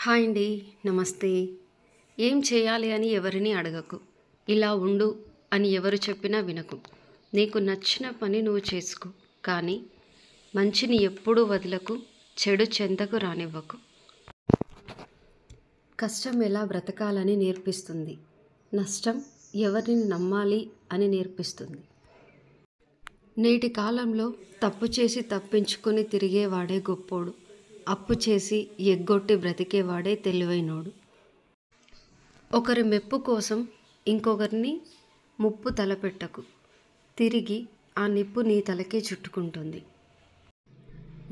Hi అండి. నమస్తే. ఏం చేయాలి అని ఎవరిని అడగకు. ఇలా ఉండు అని ఎవరు చెప్పినా వినకు. నీకు నచ్చిన పని నువ్వు చేసుకో. కానీ మంచిని ఎప్పుడూ వదలకు, చెడు చెంతకు రానివ్వకు. కష్టం ఎలా బ్రతకాలని నేర్పిస్తుంది. నష్టం ఎవరిని నమ్మాలి అని నేర్పిస్తుంది. నేటి కాలంలో తప్పు చేసి తప్పించుకొని తిరిగేవాడే గొప్పోడు. అప్పు చేసి ఎగ్గొట్టి బ్రతికేవాడే తెలివైనోడు. ఒకరి మెప్పు కోసం ఇంకొకరిని ముప్పు తలపెట్టకు. తిరిగి ఆ నిప్పు నీ తలకే చుట్టుకుంటుంది.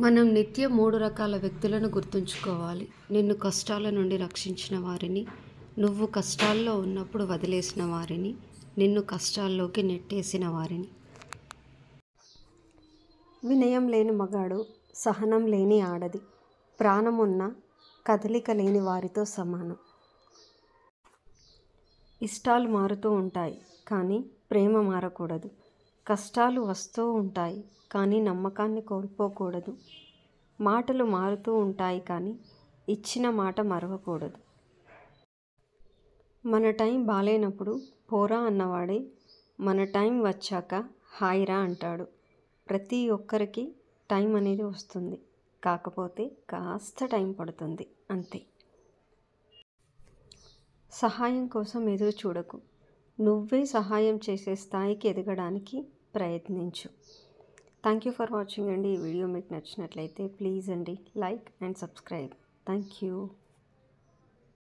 మనం నిత్యం 3 రకాల వ్యక్తులను గుర్తుంచుకోవాలి. నిన్ను కష్టాల నుండి రక్షించిన వారిని, నువ్వు కష్టాల్లో ఉన్నప్పుడు వదిలేసిన వారిని, నిన్ను కష్టాల్లోకి నెట్టేసిన వారిని. వినయం లేని మగాడు సహనం లేని ఆడది. ప్రాణమున్న కదలిక లేని వారితో సమానం. ఇష్టాలు మారుతూ ఉంటాయి కానీ ప్రేమ మారకూడదు. కష్టాలు వస్తూ ఉంటాయి కానీ నమ్మకాన్ని కోల్పోకూడదు. మాటలు మారుతూ ఉంటాయి కానీ ఇచ్చిన మాట మరవకూడదు. మన టైం బాలేనప్పుడు పోరా అన్నవాడే మన టైం వచ్చాక హాయిరా అంటాడు. ప్రతి ఒక్కరికి టైం అనేది వస్తుంది. కాకపోతే కాస్త టైం పడుతుంది అంతే. సహాయం కోసం ఎదురు చూడకు. నువ్వే సహాయం చేసే స్థాయికి ఎదగడానికి ప్రయత్నించు. థ్యాంక్ యూ ఫర్ వాచింగ్ అండి. ఈ వీడియో మీకు నచ్చినట్లయితే ప్లీజ్ అండి like and subscribe. Thank you.